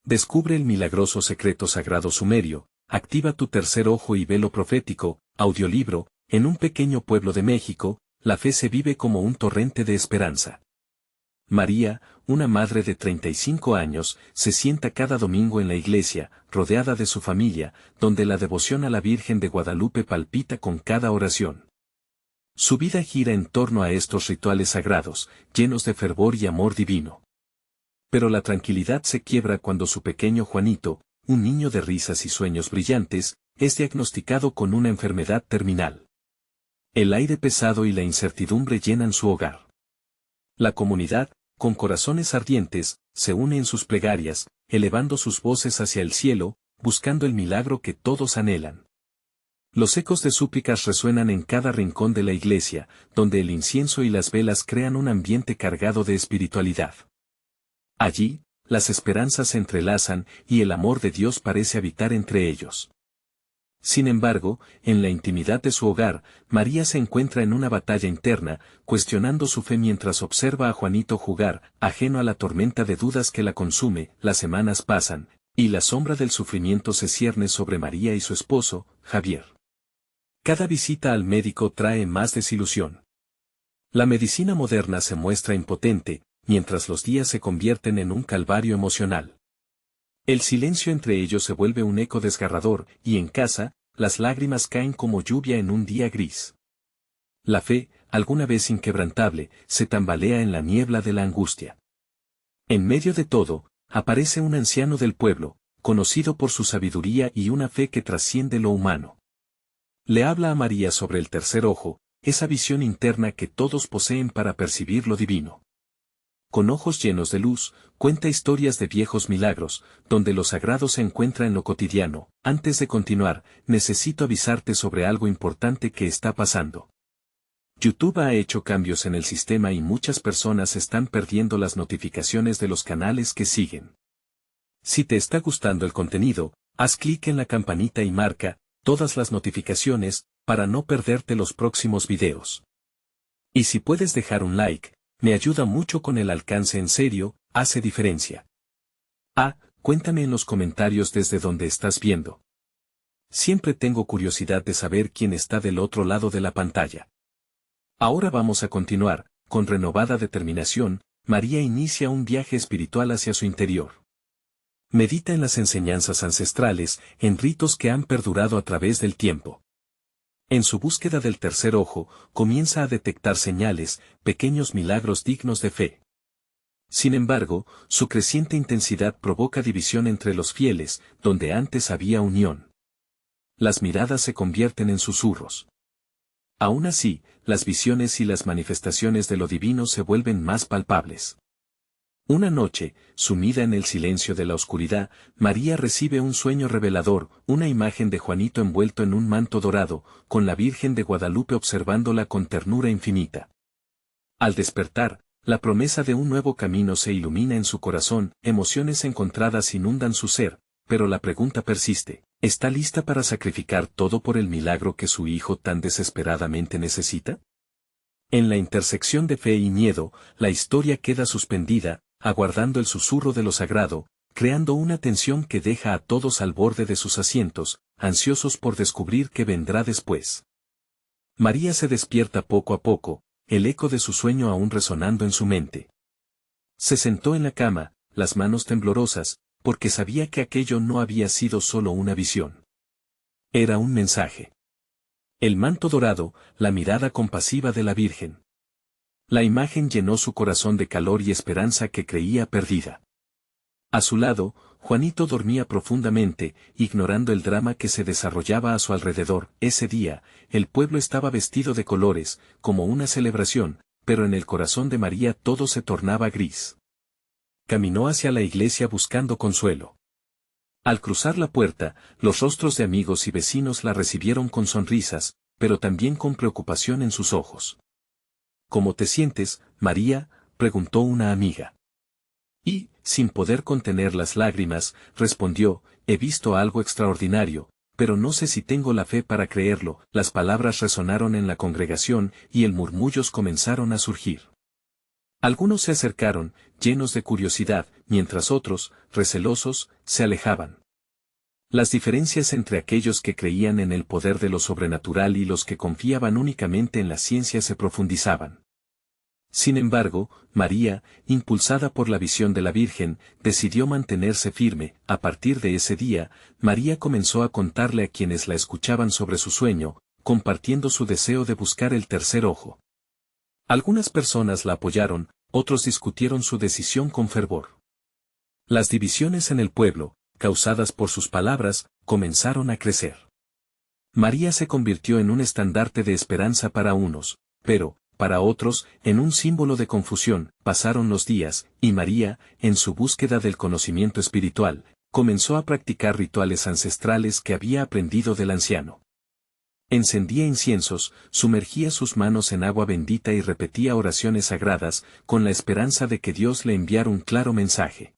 Descubre el milagroso secreto sagrado sumerio, activa tu tercer ojo y velo profético, audiolibro. En un pequeño pueblo de México, la fe se vive como un torrente de esperanza. María, una madre de 35 años, se sienta cada domingo en la iglesia, rodeada de su familia, donde la devoción a la Virgen de Guadalupe palpita con cada oración. Su vida gira en torno a estos rituales sagrados, llenos de fervor y amor divino. Pero la tranquilidad se quiebra cuando su pequeño Juanito, un niño de risas y sueños brillantes, es diagnosticado con una enfermedad terminal. El aire pesado y la incertidumbre llenan su hogar. La comunidad, con corazones ardientes, se une en sus plegarias, elevando sus voces hacia el cielo, buscando el milagro que todos anhelan. Los ecos de súplicas resuenan en cada rincón de la iglesia, donde el incienso y las velas crean un ambiente cargado de espiritualidad. Allí, las esperanzas se entrelazan y el amor de Dios parece habitar entre ellos. Sin embargo, en la intimidad de su hogar, María se encuentra en una batalla interna, cuestionando su fe mientras observa a Juanito jugar, ajeno a la tormenta de dudas que la consume. Las semanas pasan, y la sombra del sufrimiento se cierne sobre María y su esposo, Javier. Cada visita al médico trae más desilusión. La medicina moderna se muestra impotente, mientras los días se convierten en un calvario emocional. El silencio entre ellos se vuelve un eco desgarrador, y en casa, las lágrimas caen como lluvia en un día gris. La fe, alguna vez inquebrantable, se tambalea en la niebla de la angustia. En medio de todo, aparece un anciano del pueblo, conocido por su sabiduría y una fe que trasciende lo humano. Le habla a María sobre el tercer ojo, esa visión interna que todos poseen para percibir lo divino. Con ojos llenos de luz, cuenta historias de viejos milagros, donde lo sagrado se encuentra en lo cotidiano. Antes de continuar, necesito avisarte sobre algo importante que está pasando. YouTube ha hecho cambios en el sistema y muchas personas están perdiendo las notificaciones de los canales que siguen. Si te está gustando el contenido, haz clic en la campanita y marca todas las notificaciones para no perderte los próximos videos. Y si puedes dejar un like, me ayuda mucho con el alcance. En serio, hace diferencia. Cuéntame en los comentarios desde donde estás viendo. Siempre tengo curiosidad de saber quién está del otro lado de la pantalla. Ahora vamos a continuar. Con renovada determinación, María inicia un viaje espiritual hacia su interior. Medita en las enseñanzas ancestrales, en ritos que han perdurado a través del tiempo. En su búsqueda del tercer ojo, comienza a detectar señales, pequeños milagros dignos de fe. Sin embargo, su creciente intensidad provoca división entre los fieles, donde antes había unión. Las miradas se convierten en susurros. Aún así, las visiones y las manifestaciones de lo divino se vuelven más palpables. Una noche, sumida en el silencio de la oscuridad, María recibe un sueño revelador, una imagen de Juanito envuelto en un manto dorado, con la Virgen de Guadalupe observándola con ternura infinita. Al despertar, la promesa de un nuevo camino se ilumina en su corazón, emociones encontradas inundan su ser, pero la pregunta persiste, ¿está lista para sacrificar todo por el milagro que su hijo tan desesperadamente necesita? En la intersección de fe y miedo, la historia queda suspendida, aguardando el susurro de lo sagrado, creando una tensión que deja a todos al borde de sus asientos, ansiosos por descubrir qué vendrá después. María se despierta poco a poco, el eco de su sueño aún resonando en su mente. Se sentó en la cama, las manos temblorosas, porque sabía que aquello no había sido solo una visión. Era un mensaje. El manto dorado, la mirada compasiva de la Virgen. La imagen llenó su corazón de calor y esperanza que creía perdida. A su lado, Juanito dormía profundamente, ignorando el drama que se desarrollaba a su alrededor. Ese día, el pueblo estaba vestido de colores, como una celebración, pero en el corazón de María todo se tornaba gris. Caminó hacia la iglesia buscando consuelo. Al cruzar la puerta, los rostros de amigos y vecinos la recibieron con sonrisas, pero también con preocupación en sus ojos. ¿Cómo te sientes, María?, preguntó una amiga. Y, sin poder contener las lágrimas, respondió, he visto algo extraordinario, pero no sé si tengo la fe para creerlo. Las palabras resonaron en la congregación y murmullos comenzaron a surgir. Algunos se acercaron, llenos de curiosidad, mientras otros, recelosos, se alejaban. Las diferencias entre aquellos que creían en el poder de lo sobrenatural y los que confiaban únicamente en la ciencia se profundizaban. Sin embargo, María, impulsada por la visión de la Virgen, decidió mantenerse firme. A partir de ese día, María comenzó a contarle a quienes la escuchaban sobre su sueño, compartiendo su deseo de buscar el tercer ojo. Algunas personas la apoyaron, otros discutieron su decisión con fervor. Las divisiones en el pueblo, causadas por sus palabras, comenzaron a crecer. María se convirtió en un estandarte de esperanza para unos, pero, para otros, en un símbolo de confusión. Pasaron los días, y María, en su búsqueda del conocimiento espiritual, comenzó a practicar rituales ancestrales que había aprendido del anciano. Encendía inciensos, sumergía sus manos en agua bendita y repetía oraciones sagradas, con la esperanza de que Dios le enviara un claro mensaje.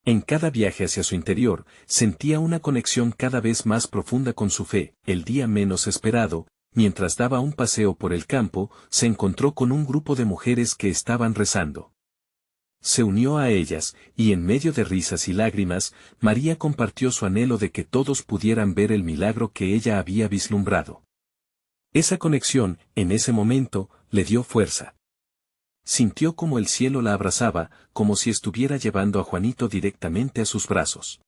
En cada viaje hacia su interior, sentía una conexión cada vez más profunda con su fe. El día menos esperado, mientras daba un paseo por el campo, se encontró con un grupo de mujeres que estaban rezando. Se unió a ellas, y en medio de risas y lágrimas, María compartió su anhelo de que todos pudieran ver el milagro que ella había vislumbrado. Esa conexión, en ese momento, le dio fuerza. Sintió como el cielo la abrazaba, como si estuviera llevando a Juanito directamente a sus brazos.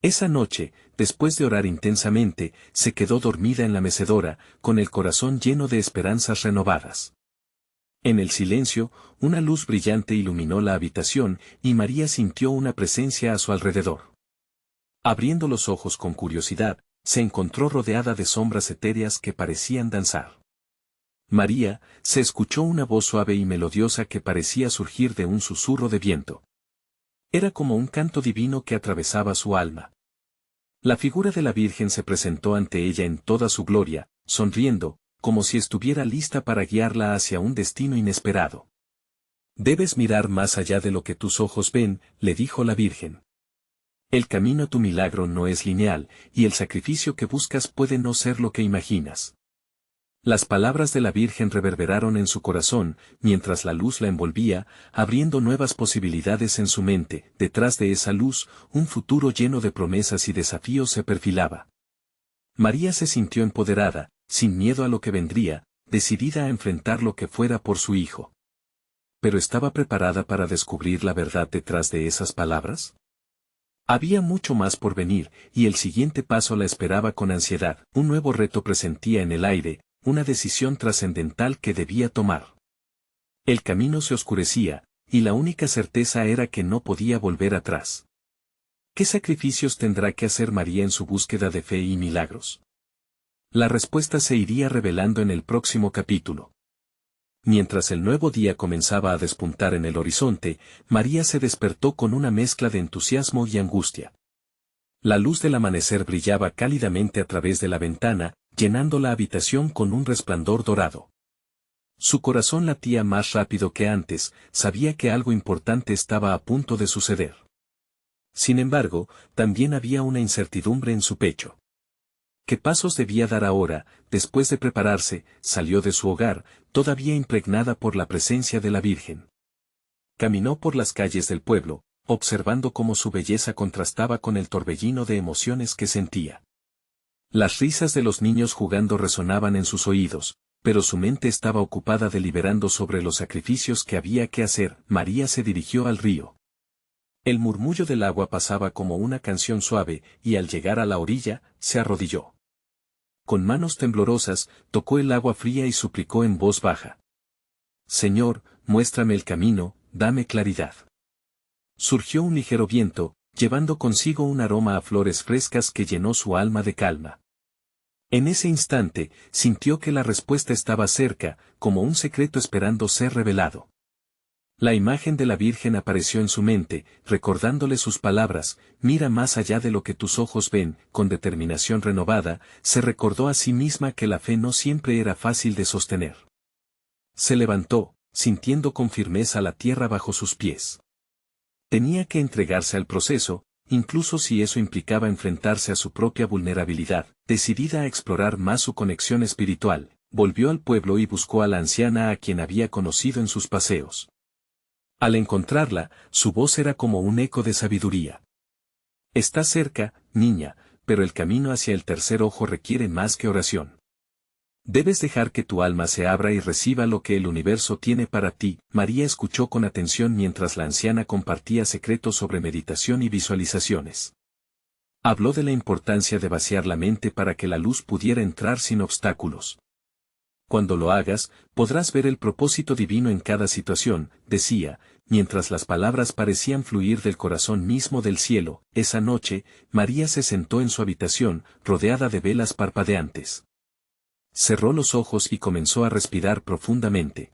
Esa noche, después de orar intensamente, se quedó dormida en la mecedora, con el corazón lleno de esperanzas renovadas. En el silencio, una luz brillante iluminó la habitación, y María sintió una presencia a su alrededor. Abriendo los ojos con curiosidad, se encontró rodeada de sombras etéreas que parecían danzar. María, se escuchó una voz suave y melodiosa que parecía surgir de un susurro de viento. Era como un canto divino que atravesaba su alma. La figura de la Virgen se presentó ante ella en toda su gloria, sonriendo, como si estuviera lista para guiarla hacia un destino inesperado. Debes mirar más allá de lo que tus ojos ven, le dijo la Virgen. El camino a tu milagro no es lineal, y el sacrificio que buscas puede no ser lo que imaginas. Las palabras de la Virgen reverberaron en su corazón, mientras la luz la envolvía, abriendo nuevas posibilidades en su mente. Detrás de esa luz, un futuro lleno de promesas y desafíos se perfilaba. María se sintió empoderada, sin miedo a lo que vendría, decidida a enfrentar lo que fuera por su hijo. ¿Pero estaba preparada para descubrir la verdad detrás de esas palabras? Había mucho más por venir, y el siguiente paso la esperaba con ansiedad. Un nuevo reto presentía en el aire, una decisión trascendental que debía tomar. El camino se oscurecía, y la única certeza era que no podía volver atrás. ¿Qué sacrificios tendrá que hacer María en su búsqueda de fe y milagros? La respuesta se iría revelando en el próximo capítulo. Mientras el nuevo día comenzaba a despuntar en el horizonte, María se despertó con una mezcla de entusiasmo y angustia. La luz del amanecer brillaba cálidamente a través de la ventana, llenando la habitación con un resplandor dorado. Su corazón latía más rápido que antes, sabía que algo importante estaba a punto de suceder. Sin embargo, también había una incertidumbre en su pecho. ¿Qué pasos debía dar ahora? Después de prepararse, salió de su hogar, todavía impregnada por la presencia de la Virgen. Caminó por las calles del pueblo, observando cómo su belleza contrastaba con el torbellino de emociones que sentía. Las risas de los niños jugando resonaban en sus oídos, pero su mente estaba ocupada deliberando sobre los sacrificios que había que hacer. María se dirigió al río. El murmullo del agua pasaba como una canción suave, y al llegar a la orilla, se arrodilló. Con manos temblorosas, tocó el agua fría y suplicó en voz baja. Señor, muéstrame el camino, dame claridad. Surgió un ligero viento, llevando consigo un aroma a flores frescas que llenó su alma de calma. En ese instante, sintió que la respuesta estaba cerca, como un secreto esperando ser revelado. La imagen de la Virgen apareció en su mente, recordándole sus palabras, mira más allá de lo que tus ojos ven. Con determinación renovada, se recordó a sí misma que la fe no siempre era fácil de sostener. Se levantó, sintiendo con firmeza la tierra bajo sus pies. Tenía que entregarse al proceso, incluso si eso implicaba enfrentarse a su propia vulnerabilidad. Decidida a explorar más su conexión espiritual, volvió al pueblo y buscó a la anciana a quien había conocido en sus paseos. Al encontrarla, su voz era como un eco de sabiduría. Estás cerca, niña, pero el camino hacia el tercer ojo requiere más que oración. Debes dejar que tu alma se abra y reciba lo que el universo tiene para ti. María escuchó con atención mientras la anciana compartía secretos sobre meditación y visualizaciones. Habló de la importancia de vaciar la mente para que la luz pudiera entrar sin obstáculos. Cuando lo hagas, podrás ver el propósito divino en cada situación, decía, mientras las palabras parecían fluir del corazón mismo del cielo. Esa noche, María se sentó en su habitación, rodeada de velas parpadeantes. Cerró los ojos y comenzó a respirar profundamente.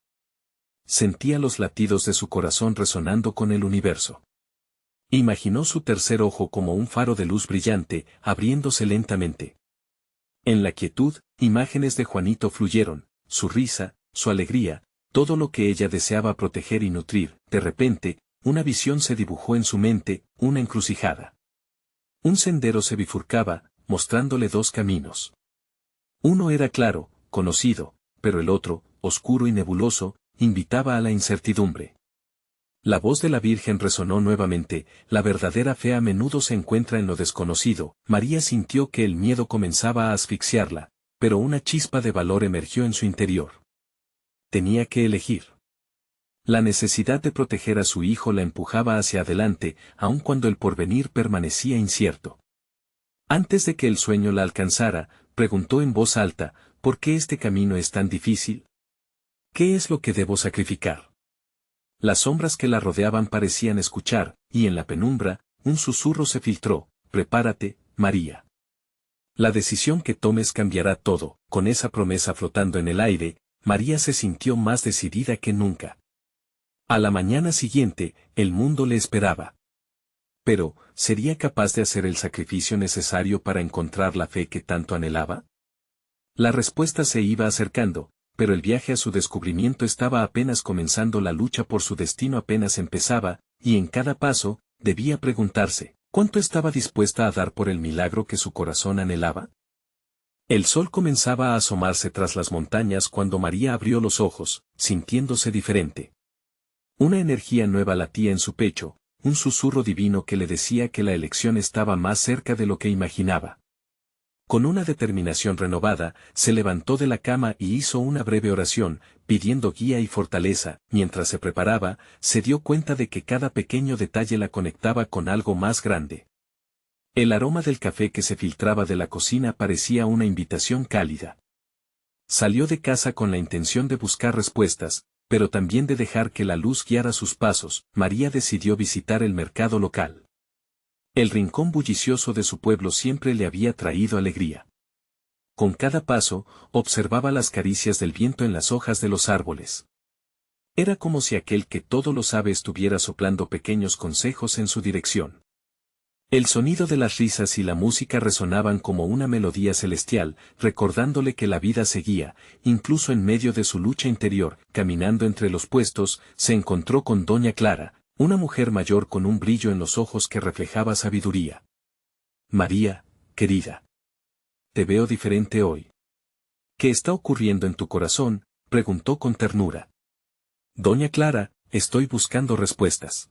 Sentía los latidos de su corazón resonando con el universo. Imaginó su tercer ojo como un faro de luz brillante, abriéndose lentamente. En la quietud, imágenes de Juanito fluyeron, su risa, su alegría, todo lo que ella deseaba proteger y nutrir. De repente, una visión se dibujó en su mente, una encrucijada. Un sendero se bifurcaba, mostrándole dos caminos. Uno era claro, conocido, pero el otro, oscuro y nebuloso, invitaba a la incertidumbre. La voz de la Virgen resonó nuevamente. La verdadera fe a menudo se encuentra en lo desconocido. María sintió que el miedo comenzaba a asfixiarla, pero una chispa de valor emergió en su interior. Tenía que elegir. La necesidad de proteger a su hijo la empujaba hacia adelante, aun cuando el porvenir permanecía incierto. Antes de que el sueño la alcanzara, preguntó en voz alta, ¿por qué este camino es tan difícil? ¿Qué es lo que debo sacrificar? Las sombras que la rodeaban parecían escuchar, y en la penumbra, un susurro se filtró, prepárate, María. La decisión que tomes cambiará todo. Con esa promesa flotando en el aire, María se sintió más decidida que nunca. A la mañana siguiente, el mundo le esperaba. Pero, ¿sería capaz de hacer el sacrificio necesario para encontrar la fe que tanto anhelaba? La respuesta se iba acercando, pero el viaje a su descubrimiento estaba apenas comenzando. La lucha por su destino apenas empezaba, y en cada paso, debía preguntarse, ¿cuánto estaba dispuesta a dar por el milagro que su corazón anhelaba? El sol comenzaba a asomarse tras las montañas cuando María abrió los ojos, sintiéndose diferente. Una energía nueva latía en su pecho, un susurro divino que le decía que la elección estaba más cerca de lo que imaginaba. Con una determinación renovada, se levantó de la cama y hizo una breve oración, pidiendo guía y fortaleza. Mientras se preparaba, se dio cuenta de que cada pequeño detalle la conectaba con algo más grande. El aroma del café que se filtraba de la cocina parecía una invitación cálida. Salió de casa con la intención de buscar respuestas, pero también de dejar que la luz guiara sus pasos. María decidió visitar el mercado local. El rincón bullicioso de su pueblo siempre le había traído alegría. Con cada paso, observaba las caricias del viento en las hojas de los árboles. Era como si aquel que todo lo sabe estuviera soplando pequeños consejos en su dirección. El sonido de las risas y la música resonaban como una melodía celestial, recordándole que la vida seguía, incluso en medio de su lucha interior. Caminando entre los puestos, se encontró con doña Clara, una mujer mayor con un brillo en los ojos que reflejaba sabiduría. María, querida. Te veo diferente hoy. ¿Qué está ocurriendo en tu corazón?, preguntó con ternura. Doña Clara, estoy buscando respuestas.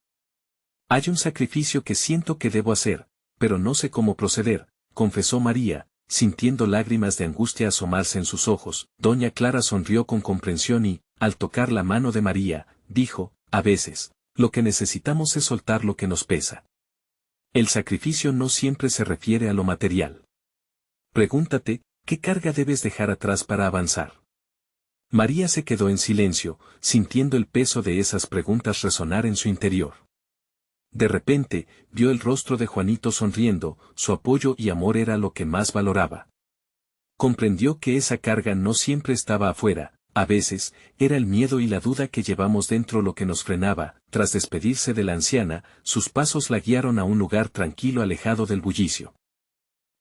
Hay un sacrificio que siento que debo hacer, pero no sé cómo proceder, confesó María, sintiendo lágrimas de angustia asomarse en sus ojos. Doña Clara sonrió con comprensión y, al tocar la mano de María, dijo, a veces, lo que necesitamos es soltar lo que nos pesa. El sacrificio no siempre se refiere a lo material. Pregúntate, ¿qué carga debes dejar atrás para avanzar? María se quedó en silencio, sintiendo el peso de esas preguntas resonar en su interior. De repente, vio el rostro de Juanito sonriendo, su apoyo y amor era lo que más valoraba. Comprendió que esa carga no siempre estaba afuera, a veces, era el miedo y la duda que llevamos dentro lo que nos frenaba. Tras despedirse de la anciana, sus pasos la guiaron a un lugar tranquilo alejado del bullicio.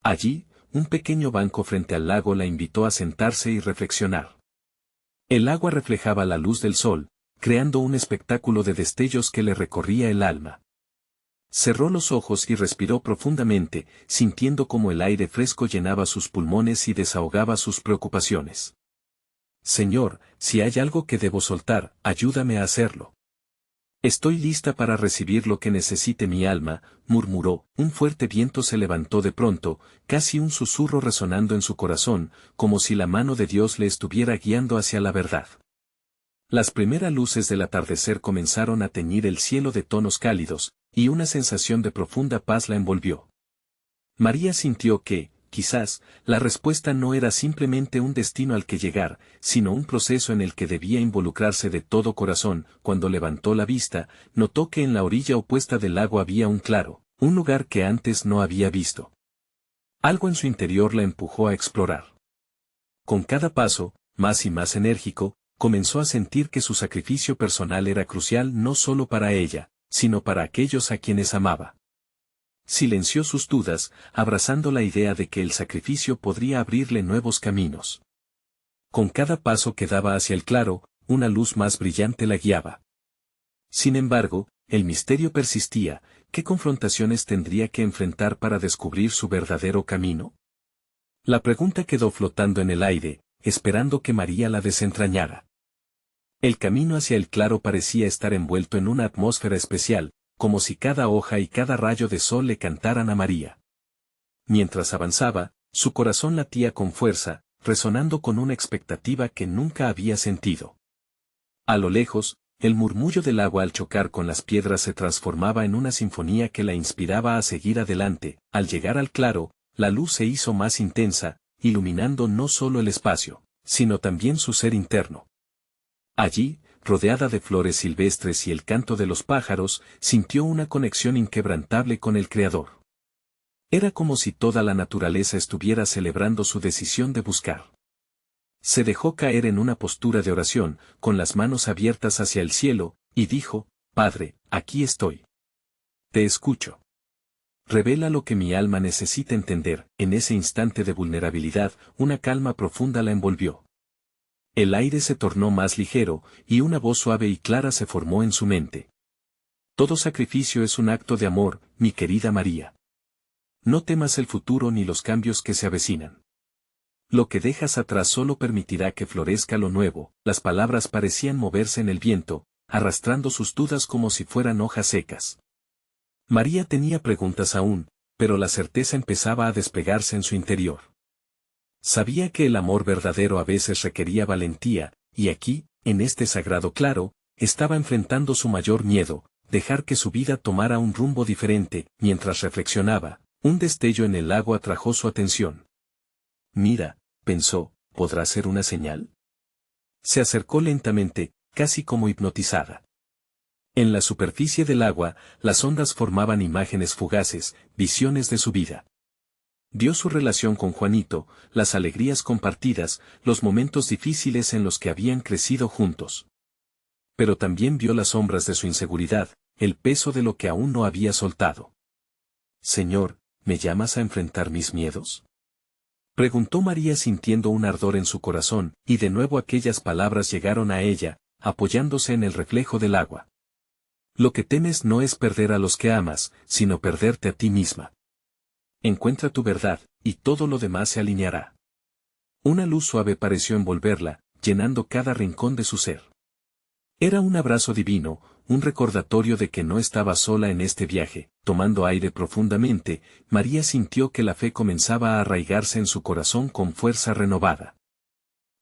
Allí, un pequeño banco frente al lago la invitó a sentarse y reflexionar. El agua reflejaba la luz del sol, creando un espectáculo de destellos que le recorría el alma. Cerró los ojos y respiró profundamente, sintiendo como el aire fresco llenaba sus pulmones y desahogaba sus preocupaciones. Señor, si hay algo que debo soltar, ayúdame a hacerlo. Estoy lista para recibir lo que necesite mi alma, murmuró. Un fuerte viento se levantó de pronto, casi un susurro resonando en su corazón, como si la mano de Dios le estuviera guiando hacia la verdad. Las primeras luces del atardecer comenzaron a teñir el cielo de tonos cálidos, y una sensación de profunda paz la envolvió. María sintió que, quizás, la respuesta no era simplemente un destino al que llegar, sino un proceso en el que debía involucrarse de todo corazón. Cuando levantó la vista, notó que en la orilla opuesta del lago había un claro, un lugar que antes no había visto. Algo en su interior la empujó a explorar. Con cada paso, más y más enérgico, comenzó a sentir que su sacrificio personal era crucial no solo para ella, sino para aquellos a quienes amaba. Silenció sus dudas, abrazando la idea de que el sacrificio podría abrirle nuevos caminos. Con cada paso que daba hacia el claro, una luz más brillante la guiaba. Sin embargo, el misterio persistía. ¿Qué confrontaciones tendría que enfrentar para descubrir su verdadero camino? La pregunta quedó flotando en el aire, esperando que María la desentrañara. El camino hacia el claro parecía estar envuelto en una atmósfera especial, como si cada hoja y cada rayo de sol le cantaran a María. Mientras avanzaba, su corazón latía con fuerza, resonando con una expectativa que nunca había sentido. A lo lejos, el murmullo del agua al chocar con las piedras se transformaba en una sinfonía que la inspiraba a seguir adelante. Al llegar al claro, la luz se hizo más intensa, iluminando no solo el espacio, sino también su ser interno. Allí, rodeada de flores silvestres y el canto de los pájaros, sintió una conexión inquebrantable con el Creador. Era como si toda la naturaleza estuviera celebrando su decisión de buscar. Se dejó caer en una postura de oración, con las manos abiertas hacia el cielo, y dijo: Padre, aquí estoy. Te escucho. Revela lo que mi alma necesita entender. En ese instante de vulnerabilidad, una calma profunda la envolvió. El aire se tornó más ligero, y una voz suave y clara se formó en su mente. Todo sacrificio es un acto de amor, mi querida María. No temas el futuro ni los cambios que se avecinan. Lo que dejas atrás solo permitirá que florezca lo nuevo. Las palabras parecían moverse en el viento, arrastrando sus dudas como si fueran hojas secas. María tenía preguntas aún, pero la certeza empezaba a despegarse en su interior. Sabía que el amor verdadero a veces requería valentía, y aquí, en este sagrado claro, estaba enfrentando su mayor miedo, dejar que su vida tomara un rumbo diferente. Mientras reflexionaba, un destello en el lago atrajo su atención. Mira, pensó, ¿podrá ser una señal? Se acercó lentamente, casi como hipnotizada. En la superficie del agua, las ondas formaban imágenes fugaces, visiones de su vida. Vio su relación con Juanito, las alegrías compartidas, los momentos difíciles en los que habían crecido juntos. Pero también vio las sombras de su inseguridad, el peso de lo que aún no había soltado. Señor, ¿me llamas a enfrentar mis miedos? Preguntó María sintiendo un ardor en su corazón, y de nuevo aquellas palabras llegaron a ella, apoyándose en el reflejo del agua. Lo que temes no es perder a los que amas, sino perderte a ti misma. Encuentra tu verdad, y todo lo demás se alineará. Una luz suave pareció envolverla, llenando cada rincón de su ser. Era un abrazo divino, un recordatorio de que no estaba sola en este viaje. Tomando aire profundamente, María sintió que la fe comenzaba a arraigarse en su corazón con fuerza renovada.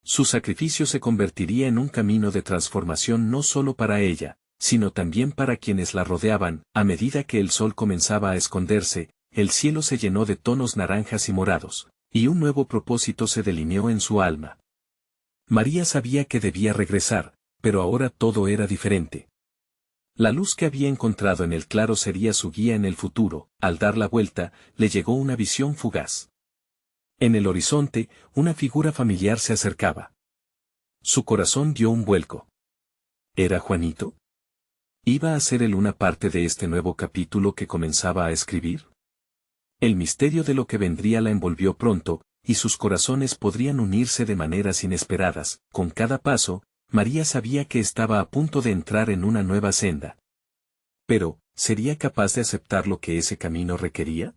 Su sacrificio se convertiría en un camino de transformación no solo para ella, sino también para quienes la rodeaban. A medida que el sol comenzaba a esconderse, el cielo se llenó de tonos naranjas y morados, y un nuevo propósito se delineó en su alma. María sabía que debía regresar, pero ahora todo era diferente. La luz que había encontrado en el claro sería su guía en el futuro. Al dar la vuelta, le llegó una visión fugaz. En el horizonte, una figura familiar se acercaba. Su corazón dio un vuelco. ¿Era Juanito? ¿Iba a ser él una parte de este nuevo capítulo que comenzaba a escribir? El misterio de lo que vendría la envolvió pronto, y sus corazones podrían unirse de maneras inesperadas. Con cada paso, María sabía que estaba a punto de entrar en una nueva senda. Pero, ¿sería capaz de aceptar lo que ese camino requería?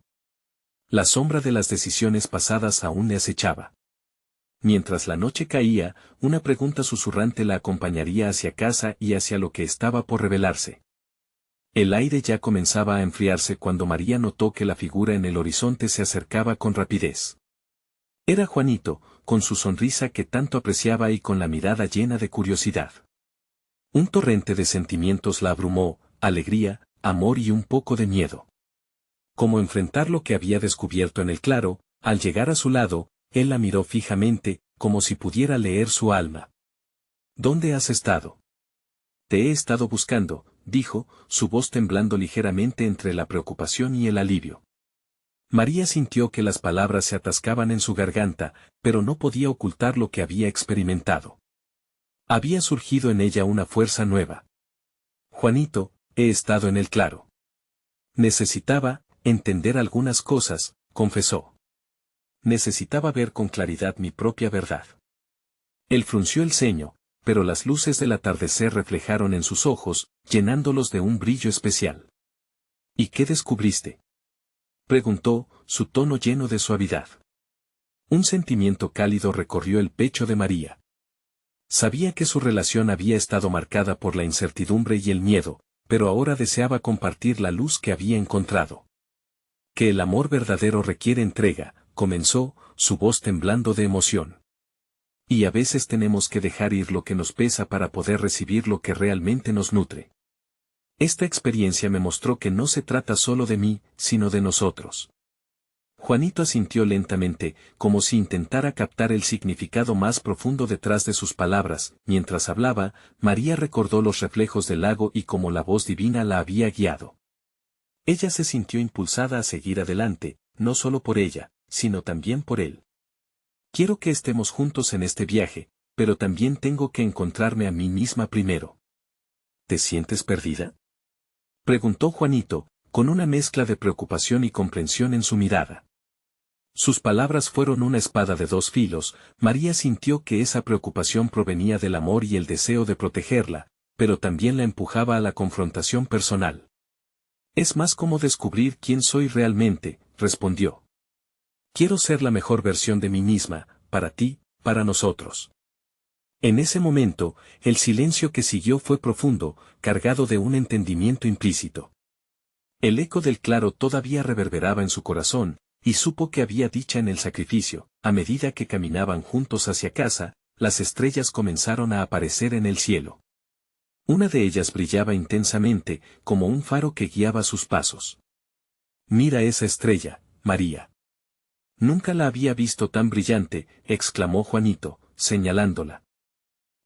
La sombra de las decisiones pasadas aún le acechaba. Mientras la noche caía, una pregunta susurrante la acompañaría hacia casa y hacia lo que estaba por revelarse. El aire ya comenzaba a enfriarse cuando María notó que la figura en el horizonte se acercaba con rapidez. Era Juanito, con su sonrisa que tanto apreciaba y con la mirada llena de curiosidad. Un torrente de sentimientos la abrumó, alegría, amor y un poco de miedo. Como enfrentar lo que había descubierto en el claro, al llegar a su lado, él la miró fijamente, como si pudiera leer su alma. ¿Dónde has estado? Te he estado buscando, dijo, su voz temblando ligeramente entre la preocupación y el alivio. María sintió que las palabras se atascaban en su garganta, pero no podía ocultar lo que había experimentado. Había surgido en ella una fuerza nueva. Juanito, he estado en el claro. Necesitaba entender algunas cosas, confesó. Necesitaba ver con claridad mi propia verdad. Él frunció el ceño, pero las luces del atardecer reflejaron en sus ojos, llenándolos de un brillo especial. ¿Y qué descubriste? Preguntó, su tono lleno de suavidad. Un sentimiento cálido recorrió el pecho de María. Sabía que su relación había estado marcada por la incertidumbre y el miedo, pero ahora deseaba compartir la luz que había encontrado. Que el amor verdadero requiere entrega, comenzó, su voz temblando de emoción. Y a veces tenemos que dejar ir lo que nos pesa para poder recibir lo que realmente nos nutre. Esta experiencia me mostró que no se trata solo de mí, sino de nosotros. Juanito asintió lentamente, como si intentara captar el significado más profundo detrás de sus palabras. Mientras hablaba, María recordó los reflejos del lago y cómo la voz divina la había guiado. Ella se sintió impulsada a seguir adelante, no solo por ella, sino también por él. Quiero que estemos juntos en este viaje, pero también tengo que encontrarme a mí misma primero. ¿Te sientes perdida? Preguntó Juanito, con una mezcla de preocupación y comprensión en su mirada. Sus palabras fueron una espada de dos filos. María sintió que esa preocupación provenía del amor y el deseo de protegerla, pero también la empujaba a la confrontación personal. Es más como descubrir quién soy realmente, respondió. Quiero ser la mejor versión de mí misma, para ti, para nosotros. En ese momento, el silencio que siguió fue profundo, cargado de un entendimiento implícito. El eco del claro todavía reverberaba en su corazón, y supo que había dicha en el sacrificio. A medida que caminaban juntos hacia casa, las estrellas comenzaron a aparecer en el cielo. Una de ellas brillaba intensamente, como un faro que guiaba sus pasos. Mira esa estrella, María. Nunca la había visto tan brillante, exclamó Juanito, señalándola.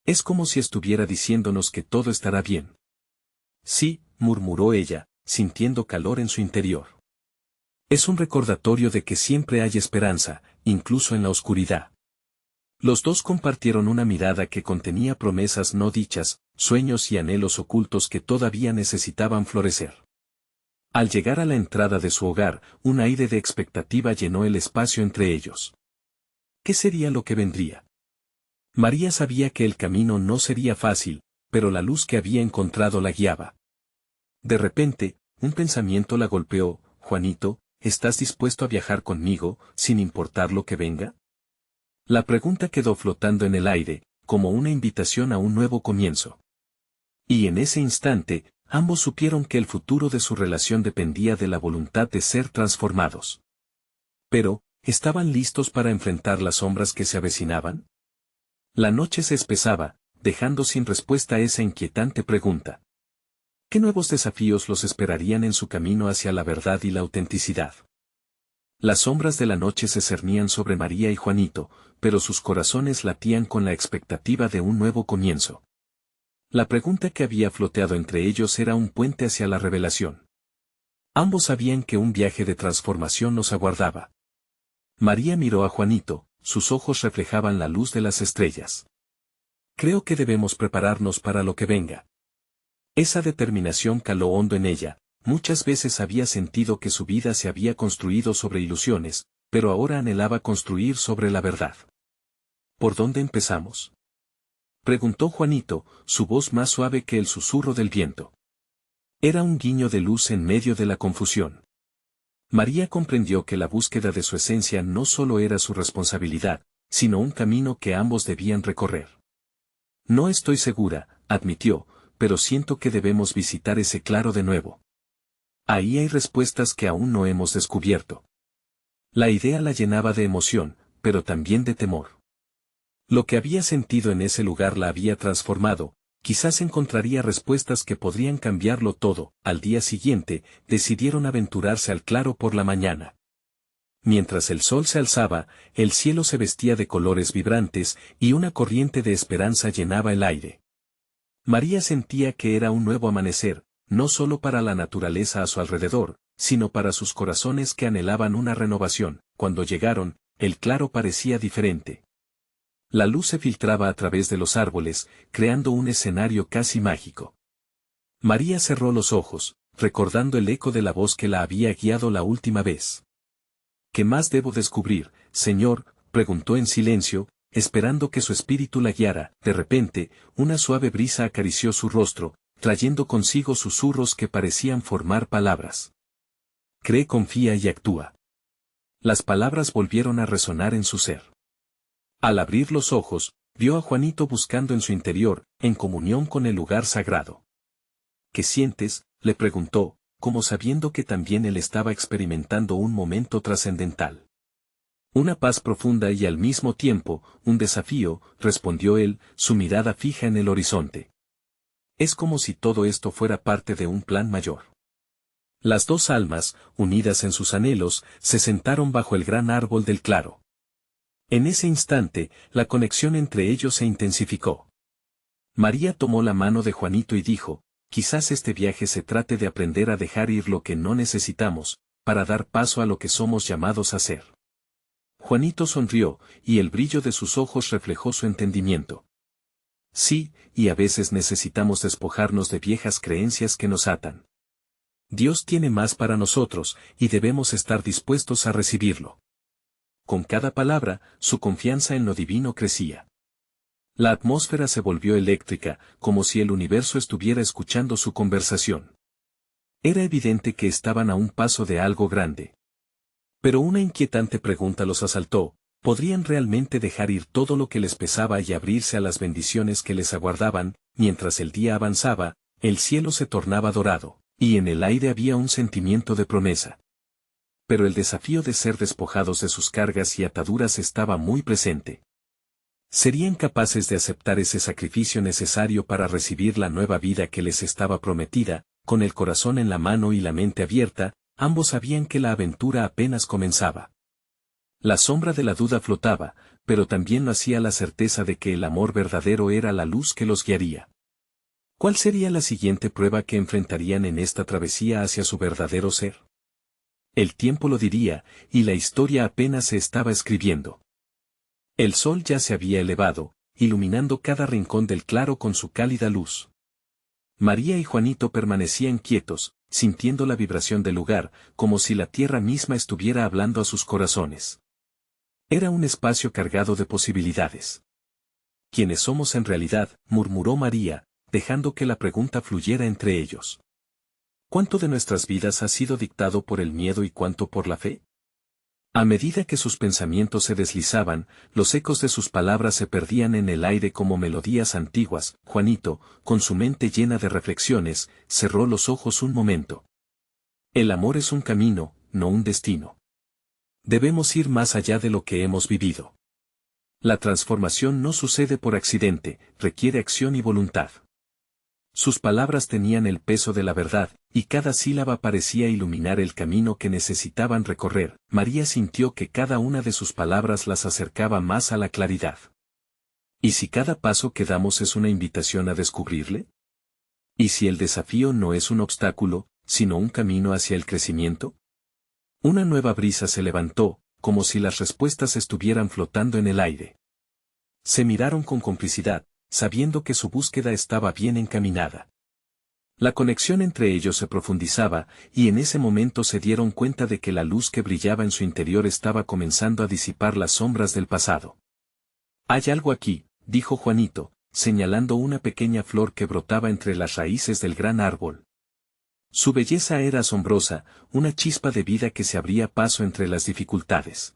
Es como si estuviera diciéndonos que todo estará bien. Sí, murmuró ella, sintiendo calor en su interior. Es un recordatorio de que siempre hay esperanza, incluso en la oscuridad. Los dos compartieron una mirada que contenía promesas no dichas, sueños y anhelos ocultos que todavía necesitaban florecer. Al llegar a la entrada de su hogar, un aire de expectativa llenó el espacio entre ellos. ¿Qué sería lo que vendría? María sabía que el camino no sería fácil, pero la luz que había encontrado la guiaba. De repente, un pensamiento la golpeó. Juanito, ¿estás dispuesto a viajar conmigo, sin importar lo que venga? La pregunta quedó flotando en el aire, como una invitación a un nuevo comienzo. Y en ese instante, ambos supieron que el futuro de su relación dependía de la voluntad de ser transformados. Pero, ¿estaban listos para enfrentar las sombras que se avecinaban? La noche se espesaba, dejando sin respuesta esa inquietante pregunta. ¿Qué nuevos desafíos los esperarían en su camino hacia la verdad y la autenticidad? Las sombras de la noche se cernían sobre María y Juanito, pero sus corazones latían con la expectativa de un nuevo comienzo. La pregunta que había floteado entre ellos era un puente hacia la revelación. Ambos sabían que un viaje de transformación los aguardaba. María miró a Juanito, sus ojos reflejaban la luz de las estrellas. Creo que debemos prepararnos para lo que venga. Esa determinación caló hondo en ella. Muchas veces había sentido que su vida se había construido sobre ilusiones, pero ahora anhelaba construir sobre la verdad. ¿Por dónde empezamos? Preguntó Juanito, su voz más suave que el susurro del viento. Era un guiño de luz en medio de la confusión. María comprendió que la búsqueda de su esencia no solo era su responsabilidad, sino un camino que ambos debían recorrer. No estoy segura, admitió, pero siento que debemos visitar ese claro de nuevo. Ahí hay respuestas que aún no hemos descubierto. La idea la llenaba de emoción, pero también de temor. Lo que había sentido en ese lugar la había transformado, quizás encontraría respuestas que podrían cambiarlo todo. Al día siguiente, decidieron aventurarse al claro por la mañana. Mientras el sol se alzaba, el cielo se vestía de colores vibrantes y una corriente de esperanza llenaba el aire. María sentía que era un nuevo amanecer, no solo para la naturaleza a su alrededor, sino para sus corazones que anhelaban una renovación. Cuando llegaron, el claro parecía diferente. La luz se filtraba a través de los árboles, creando un escenario casi mágico. María cerró los ojos, recordando el eco de la voz que la había guiado la última vez. ¿Qué más debo descubrir, Señor?, preguntó en silencio, esperando que su espíritu la guiara. De repente, una suave brisa acarició su rostro, trayendo consigo susurros que parecían formar palabras. Cree, confía y actúa. Las palabras volvieron a resonar en su ser. Al abrir los ojos, vio a Juanito buscando en su interior, en comunión con el lugar sagrado. ¿Qué sientes?, le preguntó, como sabiendo que también él estaba experimentando un momento trascendental. Una paz profunda y al mismo tiempo, un desafío, respondió él, su mirada fija en el horizonte. Es como si todo esto fuera parte de un plan mayor. Las dos almas, unidas en sus anhelos, se sentaron bajo el gran árbol del claro. En ese instante, la conexión entre ellos se intensificó. María tomó la mano de Juanito y dijo, quizás este viaje se trate de aprender a dejar ir lo que no necesitamos, para dar paso a lo que somos llamados a ser. Juanito sonrió, y el brillo de sus ojos reflejó su entendimiento. Sí, y a veces necesitamos despojarnos de viejas creencias que nos atan. Dios tiene más para nosotros, y debemos estar dispuestos a recibirlo. Con cada palabra, su confianza en lo divino crecía. La atmósfera se volvió eléctrica, como si el universo estuviera escuchando su conversación. Era evidente que estaban a un paso de algo grande. Pero una inquietante pregunta los asaltó: ¿podrían realmente dejar ir todo lo que les pesaba y abrirse a las bendiciones que les aguardaban? Mientras el día avanzaba, el cielo se tornaba dorado, y en el aire había un sentimiento de promesa. Pero el desafío de ser despojados de sus cargas y ataduras estaba muy presente. ¿Serían capaces de aceptar ese sacrificio necesario para recibir la nueva vida que les estaba prometida? Con el corazón en la mano y la mente abierta, ambos sabían que la aventura apenas comenzaba. La sombra de la duda flotaba, pero también lo hacía la certeza de que el amor verdadero era la luz que los guiaría. ¿Cuál sería la siguiente prueba que enfrentarían en esta travesía hacia su verdadero ser? El tiempo lo diría, y la historia apenas se estaba escribiendo. El sol ya se había elevado, iluminando cada rincón del claro con su cálida luz. María y Juanito permanecían quietos, sintiendo la vibración del lugar, como si la tierra misma estuviera hablando a sus corazones. Era un espacio cargado de posibilidades. ¿Quiénes somos en realidad?, murmuró María, dejando que la pregunta fluyera entre ellos. ¿Cuánto de nuestras vidas ha sido dictado por el miedo y cuánto por la fe? A medida que sus pensamientos se deslizaban, los ecos de sus palabras se perdían en el aire como melodías antiguas. Juanito, con su mente llena de reflexiones, cerró los ojos un momento. El amor es un camino, no un destino. Debemos ir más allá de lo que hemos vivido. La transformación no sucede por accidente, requiere acción y voluntad. Sus palabras tenían el peso de la verdad, y cada sílaba parecía iluminar el camino que necesitaban recorrer. María sintió que cada una de sus palabras las acercaba más a la claridad. ¿Y si cada paso que damos es una invitación a descubrirle? ¿Y si el desafío no es un obstáculo, sino un camino hacia el crecimiento? Una nueva brisa se levantó, como si las respuestas estuvieran flotando en el aire. Se miraron con complicidad, sabiendo que su búsqueda estaba bien encaminada. La conexión entre ellos se profundizaba, y en ese momento se dieron cuenta de que la luz que brillaba en su interior estaba comenzando a disipar las sombras del pasado. «Hay algo aquí», dijo Juanito, señalando una pequeña flor que brotaba entre las raíces del gran árbol. Su belleza era asombrosa, una chispa de vida que se abría paso entre las dificultades.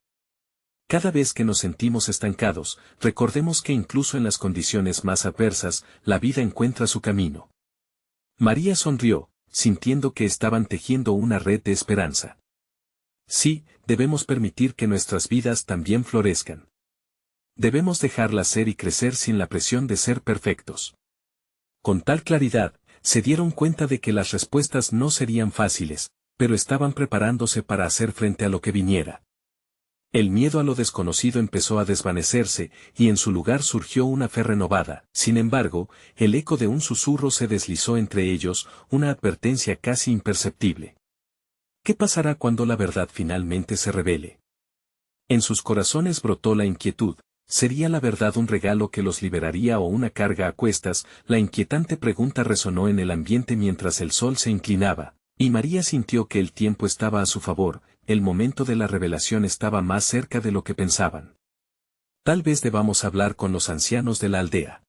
Cada vez que nos sentimos estancados, recordemos que incluso en las condiciones más adversas, la vida encuentra su camino. María sonrió, sintiendo que estaban tejiendo una red de esperanza. Sí, debemos permitir que nuestras vidas también florezcan. Debemos dejarlas ser y crecer sin la presión de ser perfectos. Con tal claridad, se dieron cuenta de que las respuestas no serían fáciles, pero estaban preparándose para hacer frente a lo que viniera. El miedo a lo desconocido empezó a desvanecerse, y en su lugar surgió una fe renovada. Sin embargo, el eco de un susurro se deslizó entre ellos, una advertencia casi imperceptible. ¿Qué pasará cuando la verdad finalmente se revele? En sus corazones brotó la inquietud. ¿Sería la verdad un regalo que los liberaría o una carga a cuestas? La inquietante pregunta resonó en el ambiente mientras el sol se inclinaba, y María sintió que el tiempo estaba a su favor. El momento de la revelación estaba más cerca de lo que pensaban. Tal vez debamos hablar con los ancianos de la aldea.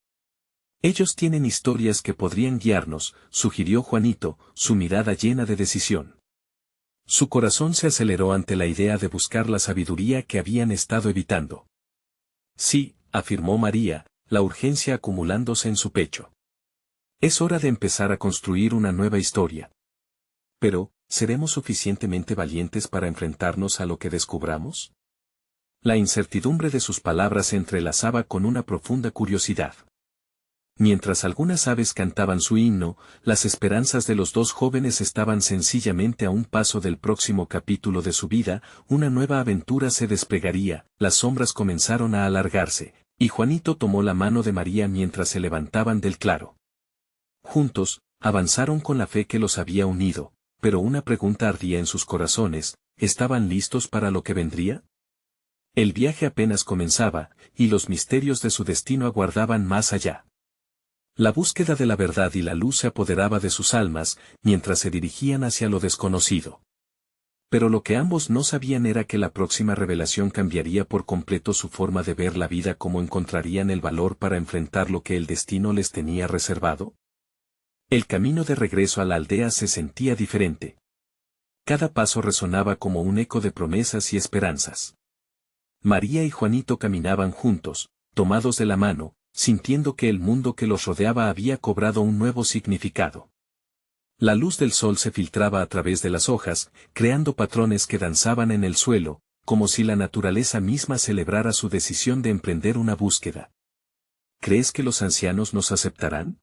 Ellos tienen historias que podrían guiarnos, sugirió Juanito, su mirada llena de decisión. Su corazón se aceleró ante la idea de buscar la sabiduría que habían estado evitando. Sí, afirmó María, la urgencia acumulándose en su pecho. Es hora de empezar a construir una nueva historia. Pero, ¿seremos suficientemente valientes para enfrentarnos a lo que descubramos? La incertidumbre de sus palabras se entrelazaba con una profunda curiosidad. Mientras algunas aves cantaban su himno, las esperanzas de los dos jóvenes estaban sencillamente a un paso del próximo capítulo de su vida. Una nueva aventura se desplegaría. Las sombras comenzaron a alargarse, y Juanito tomó la mano de María mientras se levantaban del claro. Juntos, avanzaron con la fe que los había unido, pero una pregunta ardía en sus corazones: ¿estaban listos para lo que vendría? El viaje apenas comenzaba, y los misterios de su destino aguardaban más allá. La búsqueda de la verdad y la luz se apoderaba de sus almas, mientras se dirigían hacia lo desconocido. Pero lo que ambos no sabían era que la próxima revelación cambiaría por completo su forma de ver la vida. ¿Cómo encontrarían el valor para enfrentar lo que el destino les tenía reservado? El camino de regreso a la aldea se sentía diferente. Cada paso resonaba como un eco de promesas y esperanzas. María y Juanito caminaban juntos, tomados de la mano, sintiendo que el mundo que los rodeaba había cobrado un nuevo significado. La luz del sol se filtraba a través de las hojas, creando patrones que danzaban en el suelo, como si la naturaleza misma celebrara su decisión de emprender una búsqueda. ¿Crees que los ancianos nos aceptarán?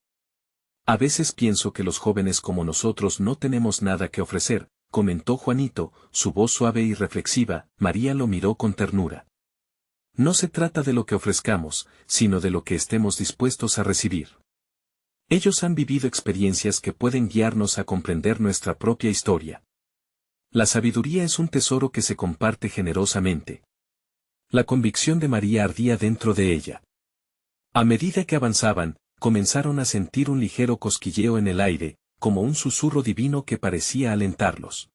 A veces pienso que los jóvenes como nosotros no tenemos nada que ofrecer, comentó Juanito, su voz suave y reflexiva. María lo miró con ternura. No se trata de lo que ofrezcamos, sino de lo que estemos dispuestos a recibir. Ellos han vivido experiencias que pueden guiarnos a comprender nuestra propia historia. La sabiduría es un tesoro que se comparte generosamente. La convicción de María ardía dentro de ella. A medida que avanzaban, comenzaron a sentir un ligero cosquilleo en el aire, como un susurro divino que parecía alentarlos.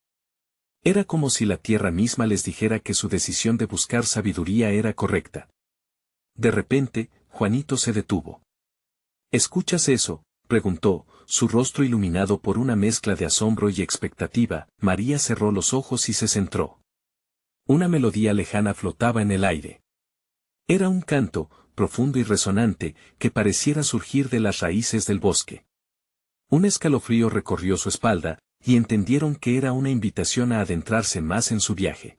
Era como si la tierra misma les dijera que su decisión de buscar sabiduría era correcta. De repente, Juanito se detuvo. ¿Escuchas eso?, preguntó, su rostro iluminado por una mezcla de asombro y expectativa. María cerró los ojos y se centró. Una melodía lejana flotaba en el aire. Era un canto, profundo y resonante, que pareciera surgir de las raíces del bosque. Un escalofrío recorrió su espalda, y entendieron que era una invitación a adentrarse más en su viaje.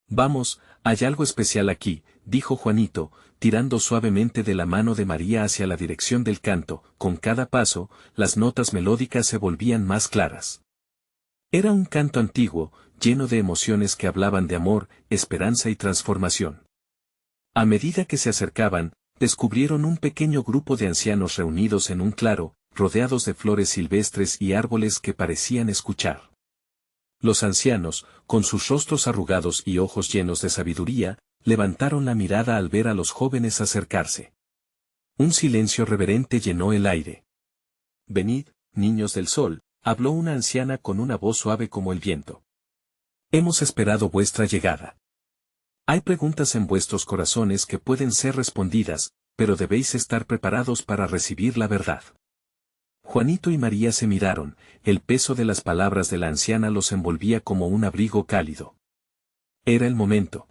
Vamos, hay algo especial aquí, dijo Juanito, tirando suavemente de la mano de María hacia la dirección del canto. Con cada paso, las notas melódicas se volvían más claras. Era un canto antiguo, lleno de emociones que hablaban de amor, esperanza y transformación. A medida que se acercaban, descubrieron un pequeño grupo de ancianos reunidos en un claro, rodeados de flores silvestres y árboles que parecían escuchar. Los ancianos, con sus rostros arrugados y ojos llenos de sabiduría, levantaron la mirada al ver a los jóvenes acercarse. Un silencio reverente llenó el aire. Venid, niños del sol, habló una anciana con una voz suave como el viento. Hemos esperado vuestra llegada. Hay preguntas en vuestros corazones que pueden ser respondidas, pero debéis estar preparados para recibir la verdad. Juanito y María se miraron, el peso de las palabras de la anciana los envolvía como un abrigo cálido. Era el momento.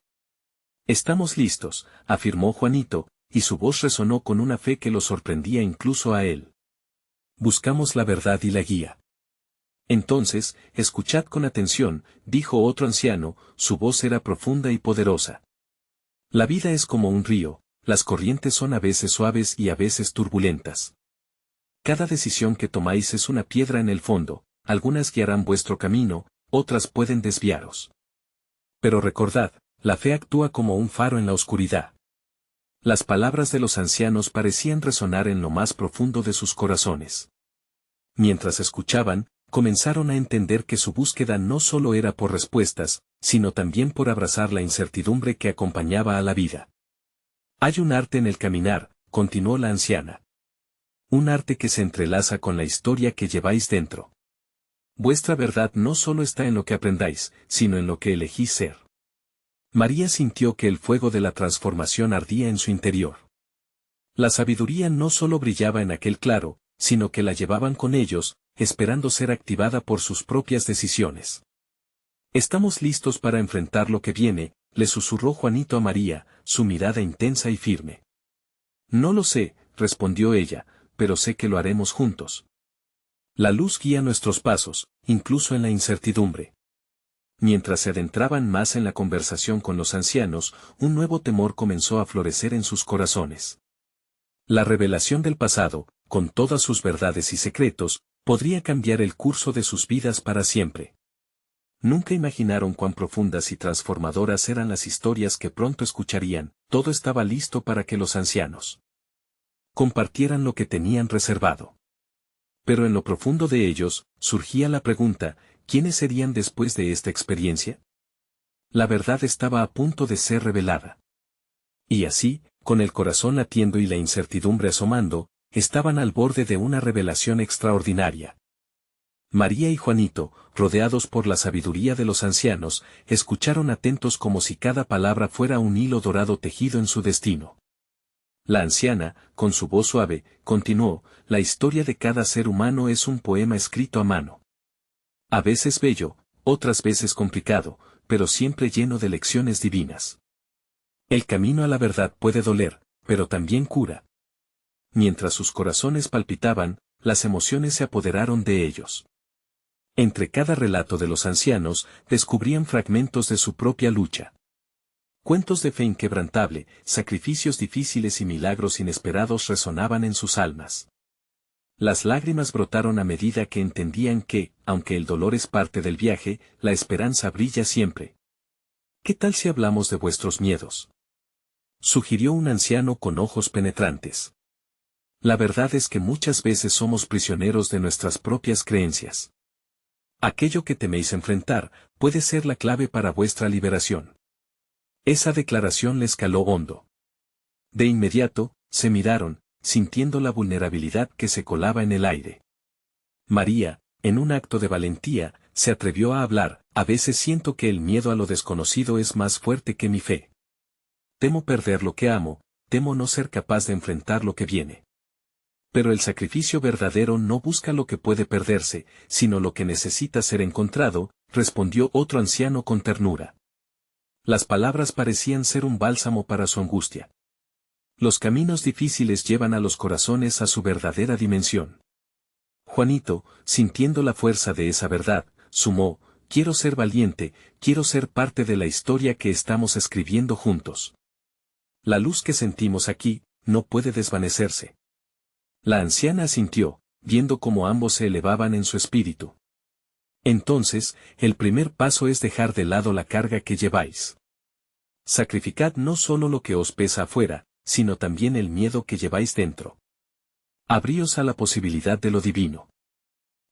Estamos listos, afirmó Juanito, y su voz resonó con una fe que lo sorprendía incluso a él. Buscamos la verdad y la guía. Entonces, escuchad con atención, dijo otro anciano, su voz era profunda y poderosa. La vida es como un río, las corrientes son a veces suaves y a veces turbulentas. Cada decisión que tomáis es una piedra en el fondo, algunas guiarán vuestro camino, otras pueden desviaros. Pero recordad, la fe actúa como un faro en la oscuridad. Las palabras de los ancianos parecían resonar en lo más profundo de sus corazones. Mientras escuchaban, comenzaron a entender que su búsqueda no solo era por respuestas, sino también por abrazar la incertidumbre que acompañaba a la vida. Hay un arte en el caminar, continuó la anciana. Un arte que se entrelaza con la historia que lleváis dentro. Vuestra verdad no solo está en lo que aprendáis, sino en lo que elegís ser. María sintió que el fuego de la transformación ardía en su interior. La sabiduría no solo brillaba en aquel claro, sino que la llevaban con ellos, esperando ser activada por sus propias decisiones. Estamos listos para enfrentar lo que viene, le susurró Juanito a María, su mirada intensa y firme. No lo sé, respondió ella, pero sé que lo haremos juntos. La luz guía nuestros pasos, incluso en la incertidumbre. Mientras se adentraban más en la conversación con los ancianos, un nuevo temor comenzó a florecer en sus corazones. La revelación del pasado, con todas sus verdades y secretos, podría cambiar el curso de sus vidas para siempre. Nunca imaginaron cuán profundas y transformadoras eran las historias que pronto escucharían, todo estaba listo para que los ancianos compartieran lo que tenían reservado. Pero en lo profundo de ellos, surgía la pregunta, ¿quiénes serían después de esta experiencia? La verdad estaba a punto de ser revelada. Y así, con el corazón latiendo y la incertidumbre asomando, estaban al borde de una revelación extraordinaria. María y Juanito, rodeados por la sabiduría de los ancianos, escucharon atentos como si cada palabra fuera un hilo dorado tejido en su destino. La anciana, con su voz suave, continuó, la historia de cada ser humano es un poema escrito a mano. A veces bello, otras veces complicado, pero siempre lleno de lecciones divinas. El camino a la verdad puede doler, pero también cura. Mientras sus corazones palpitaban, las emociones se apoderaron de ellos. Entre cada relato de los ancianos, descubrían fragmentos de su propia lucha. Cuentos de fe inquebrantable, sacrificios difíciles y milagros inesperados resonaban en sus almas. Las lágrimas brotaron a medida que entendían que, aunque el dolor es parte del viaje, la esperanza brilla siempre. ¿Qué tal si hablamos de vuestros miedos?, sugirió un anciano con ojos penetrantes. La verdad es que muchas veces somos prisioneros de nuestras propias creencias. Aquello que teméis enfrentar, puede ser la clave para vuestra liberación. Esa declaración les caló hondo. De inmediato, se miraron, sintiendo la vulnerabilidad que se colaba en el aire. María, en un acto de valentía, se atrevió a hablar, a veces siento que el miedo a lo desconocido es más fuerte que mi fe. Temo perder lo que amo, temo no ser capaz de enfrentar lo que viene. Pero el sacrificio verdadero no busca lo que puede perderse, sino lo que necesita ser encontrado, respondió otro anciano con ternura. Las palabras parecían ser un bálsamo para su angustia. Los caminos difíciles llevan a los corazones a su verdadera dimensión. Juanito, sintiendo la fuerza de esa verdad, sumó, quiero ser valiente, quiero ser parte de la historia que estamos escribiendo juntos. La luz que sentimos aquí, no puede desvanecerse. La anciana asintió, viendo cómo ambos se elevaban en su espíritu. Entonces, el primer paso es dejar de lado la carga que lleváis. Sacrificad no solo lo que os pesa afuera, sino también el miedo que lleváis dentro. Abríos a la posibilidad de lo divino.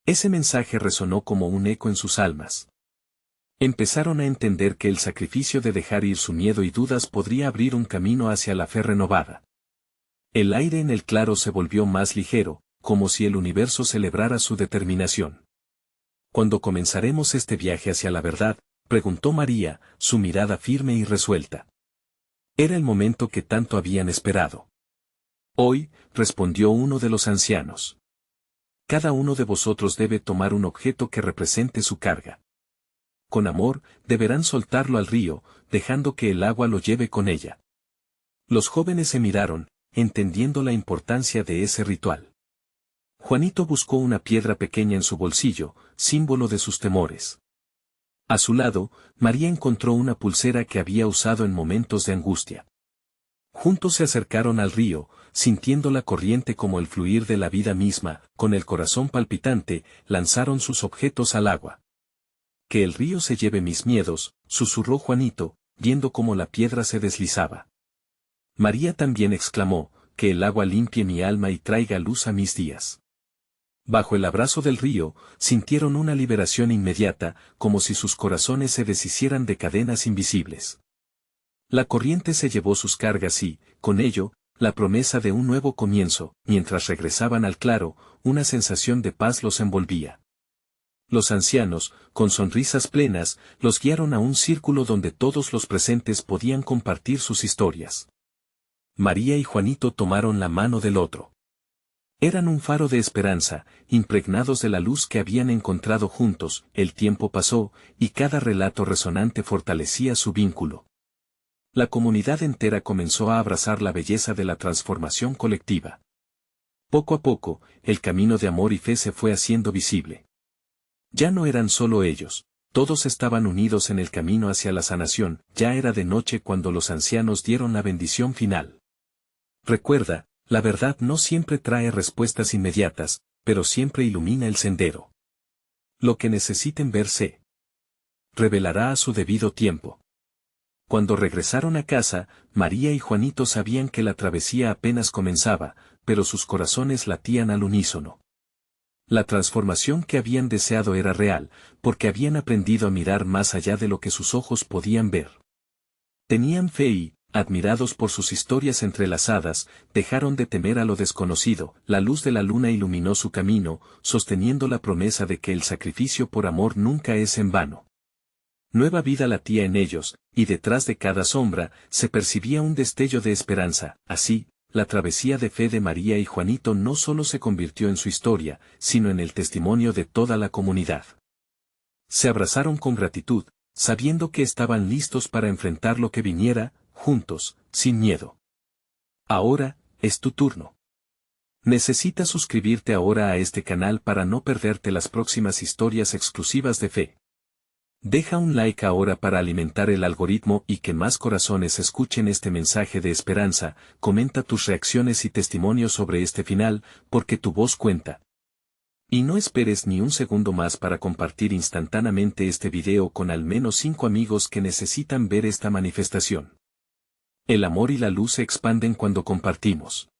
Ese mensaje resonó como un eco en sus almas. Empezaron a entender que el sacrificio de dejar ir su miedo y dudas podría abrir un camino hacia la fe renovada. El aire en el claro se volvió más ligero, como si el universo celebrara su determinación. ¿Cuándo comenzaremos este viaje hacia la verdad?, preguntó María, su mirada firme y resuelta. Era el momento que tanto habían esperado. Hoy, respondió uno de los ancianos. Cada uno de vosotros debe tomar un objeto que represente su carga. Con amor, deberán soltarlo al río, dejando que el agua lo lleve con ella. Los jóvenes se miraron, entendiendo la importancia de ese ritual. Juanito buscó una piedra pequeña en su bolsillo, símbolo de sus temores. A su lado, María encontró una pulsera que había usado en momentos de angustia. Juntos se acercaron al río, sintiendo la corriente como el fluir de la vida misma, con el corazón palpitante, lanzaron sus objetos al agua. Que el río se lleve mis miedos, susurró Juanito, viendo cómo la piedra se deslizaba. María también exclamó, que el agua limpie mi alma y traiga luz a mis días. Bajo el abrazo del río, sintieron una liberación inmediata, como si sus corazones se deshicieran de cadenas invisibles. La corriente se llevó sus cargas y, con ello, la promesa de un nuevo comienzo. Mientras regresaban al claro, una sensación de paz los envolvía. Los ancianos, con sonrisas plenas, los guiaron a un círculo donde todos los presentes podían compartir sus historias. María y Juanito tomaron la mano del otro. Eran un faro de esperanza, impregnados de la luz que habían encontrado juntos. El tiempo pasó, y cada relato resonante fortalecía su vínculo. La comunidad entera comenzó a abrazar la belleza de la transformación colectiva. Poco a poco, el camino de amor y fe se fue haciendo visible. Ya no eran solo ellos, todos estaban unidos en el camino hacia la sanación. Ya era de noche cuando los ancianos dieron la bendición final. Recuerda, la verdad no siempre trae respuestas inmediatas, pero siempre ilumina el sendero. Lo que necesiten ver se revelará a su debido tiempo. Cuando regresaron a casa, María y Juanito sabían que la travesía apenas comenzaba, pero sus corazones latían al unísono. La transformación que habían deseado era real, porque habían aprendido a mirar más allá de lo que sus ojos podían ver. Tenían fe y, admirados por sus historias entrelazadas, dejaron de temer a lo desconocido. La luz de la luna iluminó su camino, sosteniendo la promesa de que el sacrificio por amor nunca es en vano. Nueva vida latía en ellos, y detrás de cada sombra, se percibía un destello de esperanza. Así, la travesía de fe de María y Juanito no solo se convirtió en su historia, sino en el testimonio de toda la comunidad. Se abrazaron con gratitud, sabiendo que estaban listos para enfrentar lo que viniera, juntos, sin miedo. Ahora, es tu turno. Necesitas suscribirte ahora a este canal para no perderte las próximas historias exclusivas de fe. Deja un like ahora para alimentar el algoritmo y que más corazones escuchen este mensaje de esperanza. Comenta tus reacciones y testimonios sobre este final, porque tu voz cuenta. Y no esperes ni un segundo más para compartir instantáneamente este video con al menos 5 amigos que necesitan ver esta manifestación. El amor y la luz se expanden cuando compartimos.